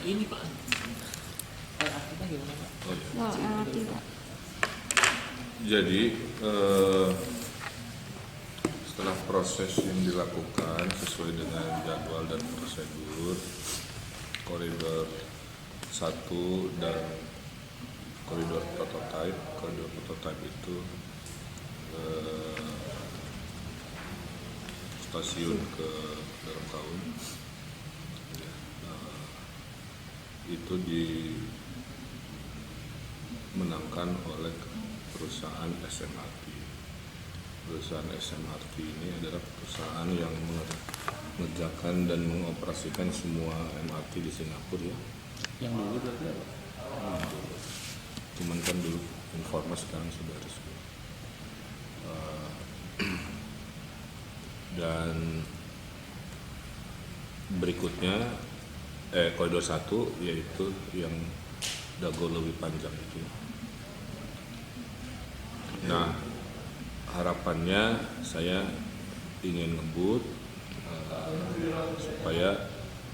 ini Pak. Kita gimana Pak? Oh, iya. Nah, LRT Pak. Jadi setelah proses yang dilakukan sesuai dengan jadwal dan prosedur, koridor 1 dan koridor prototipe itu stasiun ke dalam tahun itu dimenangkan oleh perusahaan SMRT. Perusahaan SMRT ini adalah perusahaan yang mengerjakan dan mengoperasikan semua MRT di Singapura ya. Yang dulu berarti apa? Cuman kan dulu Informa sekarang sudah resmi. Dan berikutnya koridor 1 yaitu yang dago lebih panjang itu. Nah, harapannya saya ingin ngebut supaya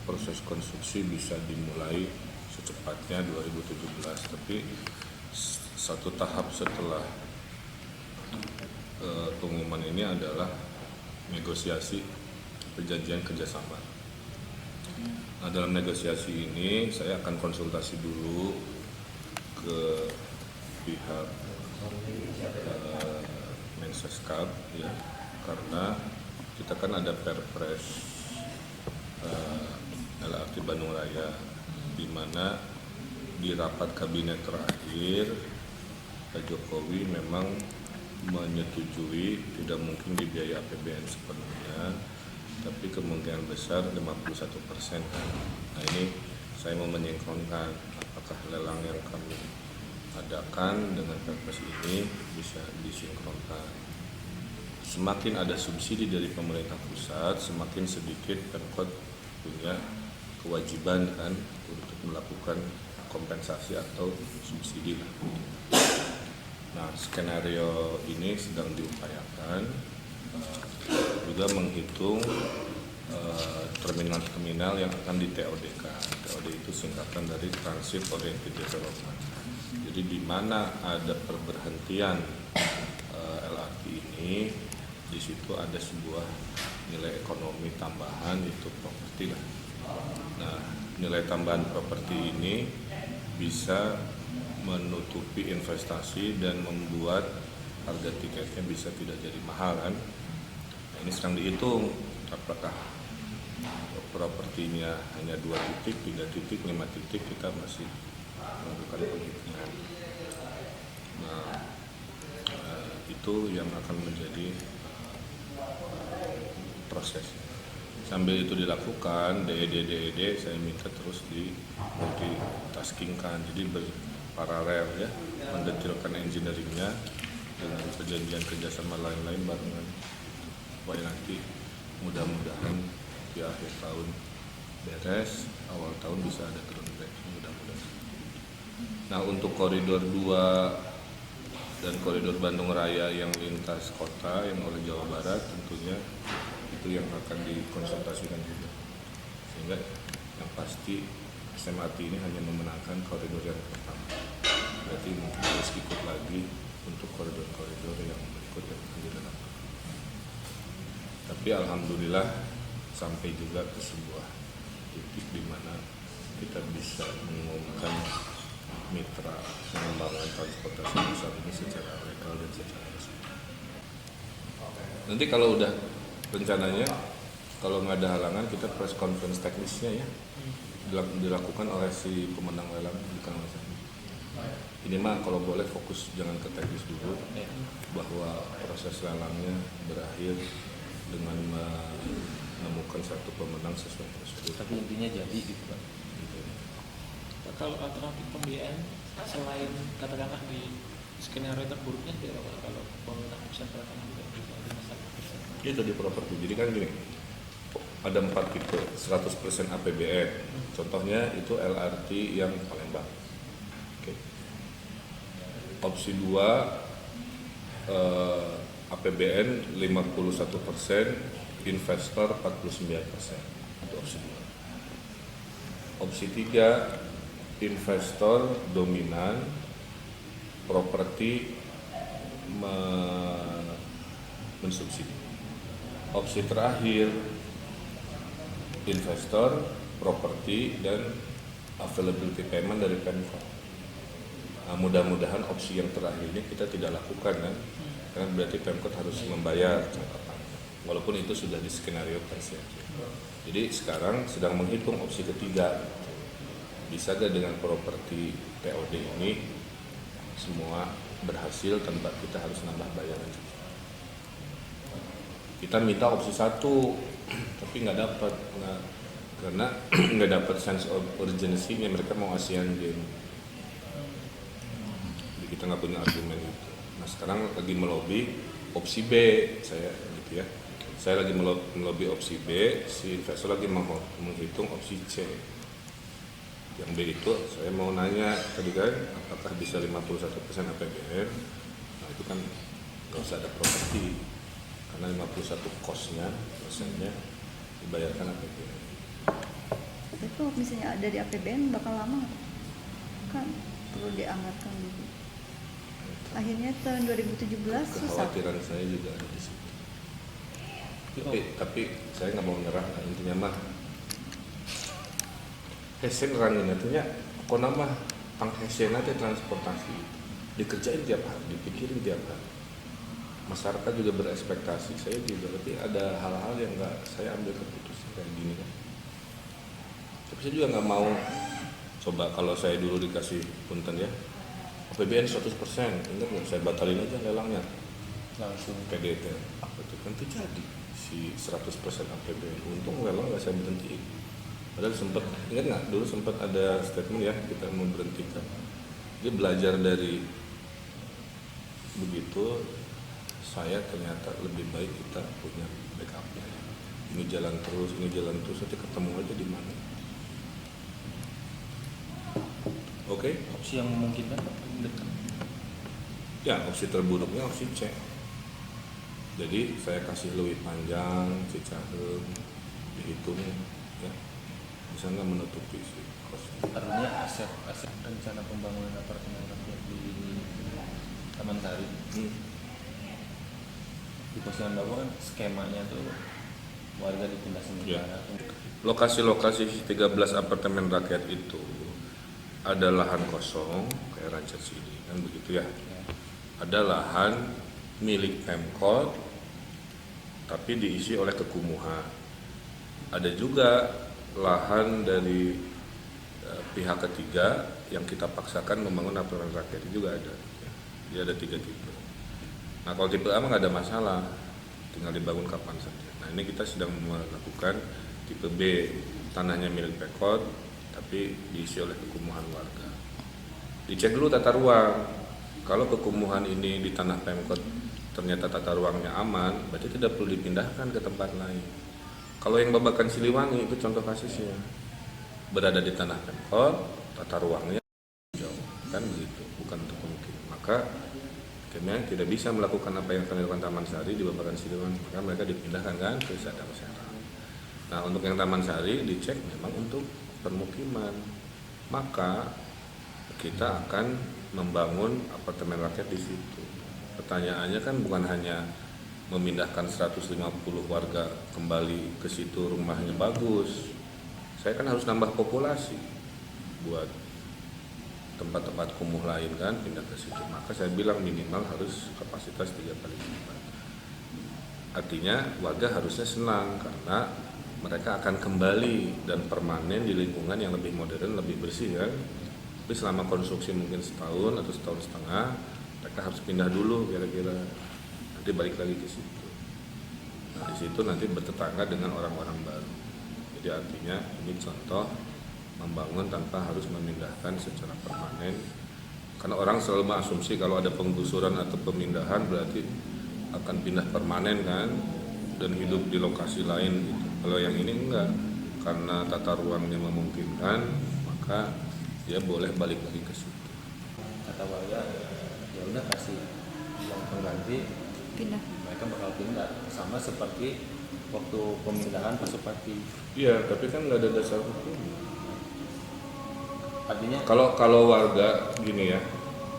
proses konstruksi bisa dimulai secepatnya 2017. Tapi satu tahap setelah pengumuman ini adalah negosiasi perjanjian kerjasama. Nah, dalam negosiasi ini saya akan konsultasi dulu ke pihak Menseskap ya, karena kita kan ada Perpres LRT Bandung Raya, di mana di rapat kabinet terakhir Pak Jokowi memang menyetujui tidak mungkin dibiayai APBN sepenuhnya, tapi kemungkinan besar 51%. Nah, ini saya mau menyinkronkan apakah lelang yang kami adakan dengan Perpres ini bisa disinkronkan. Semakin ada subsidi dari pemerintah pusat, semakin sedikit Pemkot punya kewajiban kan untuk melakukan kompensasi atau subsidi. Nah, skenario ini sedang diupayakan, juga menghitung terminal-terminal yang akan di TOD-kan. TOD itu singkatan dari Transit Oriented Development. Jadi di mana ada perberhentian LRT ini, di situ ada sebuah nilai ekonomi tambahan, itu properti lah. Nah, nilai tambahan properti ini bisa menutupi investasi dan membuat harga tiketnya bisa tidak jadi mahal kan. Nah, ini sedang dihitung apakah propertinya hanya 2 titik, 3 titik, 5 titik, kita masih melakukan penghitungan. Nah, itu yang akan menjadi proses. Sambil itu dilakukan, DED saya minta terus di multitaskingkan, jadi berparalel ya, mendetilkan engineeringnya dengan perjanjian kerjasama lain-lain barengan. Supaya nanti mudah-mudahan di akhir tahun beres, awal tahun bisa ada groundbreak, mudah-mudahan. Nah, untuk koridor 2 dan koridor Bandung Raya yang lintas kota yang oleh Jawa Barat, tentunya itu yang akan dikonsultasikan juga. Sehingga yang pasti SMRT ini hanya memenangkan koridor yang pertama. Berarti mungkin harus ikut lagi untuk koridor-koridor yang berikut yang akan dilakukan. Tapi alhamdulillah sampai juga ke sebuah titik di mana kita bisa mengumumkan mitra pengembangan transportasi massal ini secara legal dan secara resmi. Nanti kalau udah rencananya, kalau nggak ada halangan, kita press conference teknisnya ya dilakukan oleh si pemenang lelang, bukan oleh saya. Ini mah kalau boleh fokus jangan ke teknis dulu, bahwa proses lelangnya berakhir dengan menemukan satu pemenang sesuai prosedur. Tapi intinya jadi gitu Pak. Kalau alternatif pembiayaan selain katakanlah di skenario terburuknya kalau pemerintah pusat katakanlah juga di masalah Itu di properti. Jadi kan gini, ada 4 tipe, 100% APBN. Contohnya itu LRT yang Palembang. Oke. Opsi 2 APBN 51%, investor 49%. Itu opsi 2. Opsi 3, investor dominan, properti mensubsidi. Opsi terakhir, investor, properti, dan availability payment dari Pemkot. Nah, mudah-mudahan opsi yang terakhir ini kita tidak lakukan kan, karena berarti Pemkot harus membayar jangka panjang. Walaupun itu sudah di skenario versi. Jadi sekarang sedang menghitung opsi ketiga. Bisa gak dengan properti POD ini semua berhasil tanpa kita harus nambah bayaran? Kita minta opsi 1, tapi nggak dapat, karena nggak dapat sense of urgency-nya, mereka mau ASEAN Games. Jadi kita nggak punya argumen itu. Nah sekarang lagi melobi opsi B, saya gitu ya. Saya lagi melobi opsi B, si investor lagi menghitung opsi C. Yang B itu saya mau nanya tadi kan, apakah bisa 51% APBN? Nah itu kan nggak usah ada properti, karena 51 kosnya persennya dibayarkan APBN. Tapi kalau misalnya dari APBN bakal lama nggak? Kan perlu dianggarkan dulu. Akhirnya tahun 2017 susah. Kekhawatiran saya juga ada di situ. Tapi saya nggak mau menyerah, intinya mah Hesen rangin artinya kok nama tang hesen aja transportasi dikerjain tiap hari, dipikirin tiap hari. Masyarakat juga berekspektasi, saya juga, tapi ada hal-hal yang nggak saya ambil keputusan kayak gini kan. Tapi saya juga nggak mau coba kalau saya dulu dikasih punten ya APBN 100%, ingat nggak, saya batalin aja lelangnya Langsung PDT, apa itu kan terjadi si 100% APBN, untung lelang nggak saya berhentiin. Padahal sempat, ingat nggak dulu sempat ada statement ya kita mau berhentikan. Dia belajar dari begitu, saya ternyata lebih baik kita punya backupnya. Ini jalan terus, nanti ketemu aja di mana. Oke? opsi yang memungkinkan dekat. Ya, opsi terburuknya opsi C. Jadi saya kasih lebih panjang, Cicahem, dihitung, ya. Bisa nggak menutupi sih kosnya. Artinya aset rencana pembangunan apartemen rakyat di Taman Sari di Posyandu Dago kan skemanya tuh warga dipindah sementara. Lokasi-lokasi 13 apartemen rakyat itu ada lahan kosong kayak Ranca Sidi kan begitu ya. Ada lahan milik Pemkot tapi diisi oleh kekumuhan. Ada juga lahan dari pihak ketiga yang kita paksakan membangun apartemen rakyat itu juga ada. Jadi ada 3 tipe. Nah kalau tipe A nggak ada masalah, tinggal dibangun kapan saja. Nah ini kita sedang melakukan tipe B, tanahnya milik Pemkot tapi diisi oleh kekumuhan warga. Dicek dulu tata ruang. Kalau kekumuhan ini di tanah Pemkot ternyata tata ruangnya aman, berarti tidak perlu dipindahkan ke tempat lain. Kalau yang Babakan Siliwangi itu contoh kasusnya, berada di tanah Pemkot, tata ruangnya jauh, kan begitu, bukan untuk pemukiman. Maka kami tidak bisa melakukan apa yang kami lakukan Taman Sari di Babakan Siliwangi, maka mereka dipindahkan kan ke Sadang Serang. Nah untuk yang Taman Sari dicek memang untuk permukiman, maka kita akan membangun apartemen rakyat di situ. Pertanyaannya kan bukan hanya memindahkan 150 warga kembali ke situ rumahnya bagus. Saya kan harus nambah populasi buat tempat-tempat kumuh lain kan pindah ke situ. Maka saya bilang minimal harus kapasitas 3 kali lipat. Artinya warga harusnya senang karena mereka akan kembali dan permanen di lingkungan yang lebih modern, lebih bersih kan. Tapi selama konstruksi mungkin setahun atau setahun setengah, mereka harus pindah dulu kira-kira. Nanti balik lagi ke situ. Nah, di situ nanti bertetangga dengan orang-orang baru. Jadi artinya ini contoh membangun tanpa harus memindahkan secara permanen. Karena orang selalu mengasumsi kalau ada penggusuran atau pemindahan berarti akan pindah permanen kan dan hidup di lokasi lain gitu. Kalau yang ini enggak, karena tata ruangnya memungkinkan, maka dia boleh balik lagi ke situ. Kata warga ya udah kasih uang pengganti, Pindah. mereka bakal pindah sama seperti waktu pemindahan Pasupati. Iya, tapi kan nggak ada dasar hukum. Artinya Kalau warga gini ya,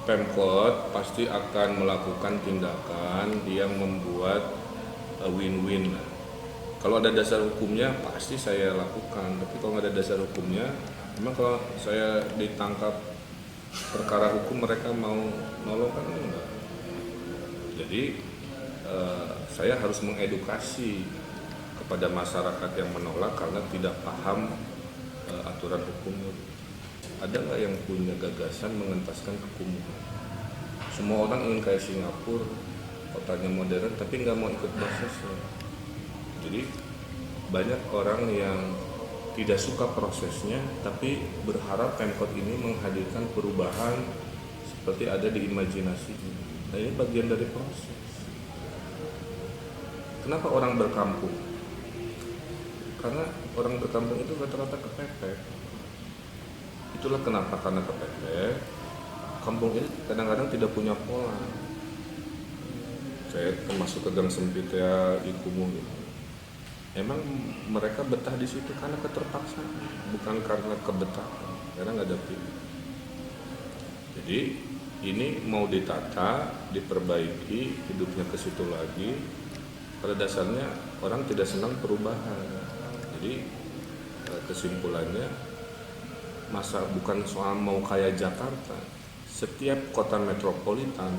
Pemkot pasti akan melakukan tindakan yang membuat win-win lah. Kalau ada dasar hukumnya pasti saya lakukan, tapi kalau nggak ada dasar hukumnya, memang kalau saya ditangkap perkara hukum mereka mau nolong kan enggak. Jadi saya harus mengedukasi kepada masyarakat yang menolak karena tidak paham aturan hukumnya. Ada nggak yang punya gagasan mengentaskan kekumuhan? Semua orang ingin kayak Singapura, kotanya modern, tapi nggak mau ikut prosesnya. Jadi banyak orang yang tidak suka prosesnya, tapi berharap Pemkot ini menghadirkan perubahan seperti ada di imajinasi. Nah ini bagian dari proses. Kenapa orang berkampung? Karena orang berkampung itu rata-rata kepepet. Itulah kenapa, karena kepepet, kampung ini kadang-kadang tidak punya pola. Saya termasuk ke gang sempit ya di Kumuh gitu. Emang mereka betah di situ karena keterpaksaan, bukan karena kebetahan, karena nggak ada pilihan. Jadi ini mau ditata, diperbaiki, hidupnya ke situ lagi. Pada dasarnya orang tidak senang perubahan. Jadi kesimpulannya, bukan soal mau kayak Jakarta. Setiap kota metropolitan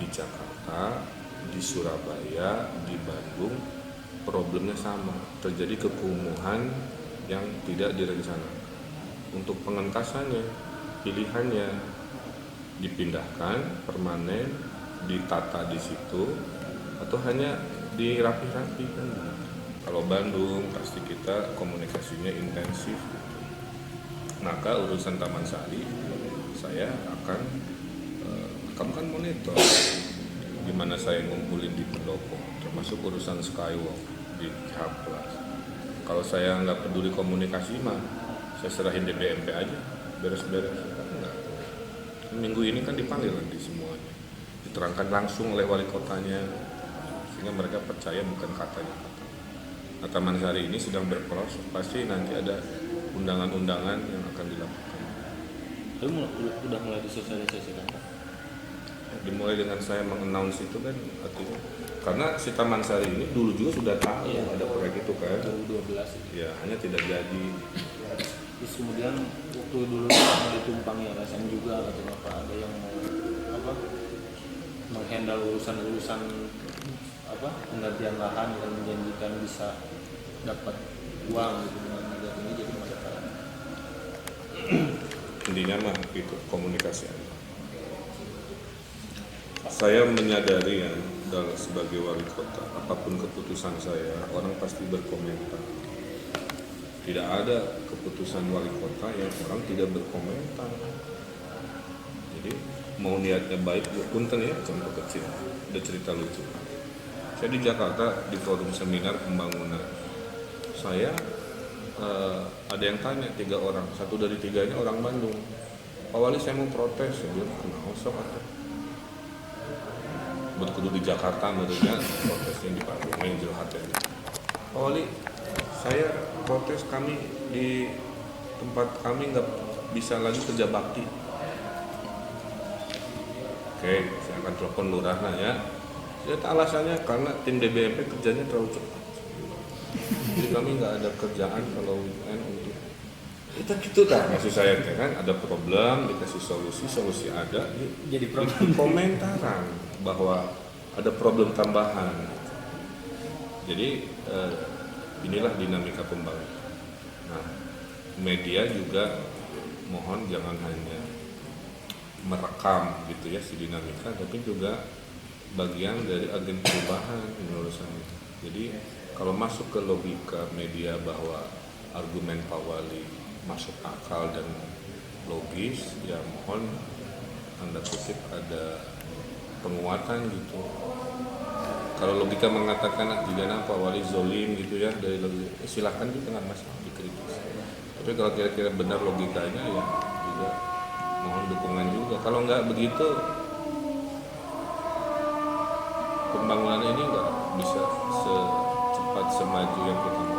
di Jakarta, di Surabaya, di Bandung, problemnya sama, terjadi kekumuhan yang tidak direncanakan. Untuk pengentasannya, pilihannya dipindahkan permanen, ditata di situ, atau hanya dirapi-rapikan. Kalau Bandung pasti kita komunikasinya intensif. Maka urusan Taman Sari saya akan monitor di mana saya ngumpulin di pendopo, termasuk urusan Skywalk di Cihampelas. Kalau saya nggak peduli komunikasi mah saya serahin DBMP aja, beres-beres. Enggak. Minggu ini kan dipanggil nanti semuanya, diterangkan langsung oleh wali kotanya, sehingga mereka percaya bukan katanya. Nah, Taman Sari ini sedang berproses, pasti nanti ada undangan-undangan yang akan dilakukan. Tapi udah mulai disosialisasikan Pak? Dimulai dengan saya mengannounce itu kan, artinya karena si Taman Sari ini dulu juga sudah tahu ada proyek itu kan 2012 itu. ya, hanya tidak jadi. Terus kemudian waktu dulu mau ditumpangi LSM juga atau apa, ada yang mau menghandle urusan penggantian lahan dan menjanjikan bisa dapat uang gitu dengan harga tinggi, jadi masalah. Intinya mah itu komunikasi aja. Saya menyadari ya, sebagai wali kota, apapun keputusan saya, orang pasti berkomentar. Tidak ada keputusan wali kota yang orang tidak berkomentar. Jadi mau niatnya baik, punten ya, contoh kecil, ada cerita lucu. Saya di Jakarta di forum seminar pembangunan. Saya ada yang tanya 3 orang, 1 dari 3-nya orang Bandung. Pak Wali, saya mau protes. Saya bilang, kenapa sok atau? Kudu di Jakarta menurutnya protesnya di Bandung yang jelas ya. Pak Wali, saya protes, kami di tempat kami nggak bisa lagi kerja bakti. Oke, saya akan telepon lurahnya ya. Alasannya karena tim DBMP kerjanya terlalu cepat. Jadi kami nggak ada kerjaan kalau weekend untuk itu gitu kan. Maksud saya kan ada problem, dikasih solusi ada, Jadi problem. komentaran bahwa ada problem tambahan. Jadi inilah dinamika pembangunan. Nah, media juga mohon jangan hanya merekam gitu ya si dinamika, tapi juga bagian dari agen perubahan menurut saya. Jadi kalau masuk ke logika media bahwa argumen Pak Wali masuk akal dan logis, ya mohon tanda kutip ada penguatan gitu. Kalau logika mengatakan jika Pak Wali zolim gitu ya dari logika, silahkan juga nggak masalah dikritis. Tapi kalau kira-kira benar logikanya ya juga mohon dukungan juga. Kalau nggak begitu pembangunan ini nggak bisa secepat semaju yang kita mau.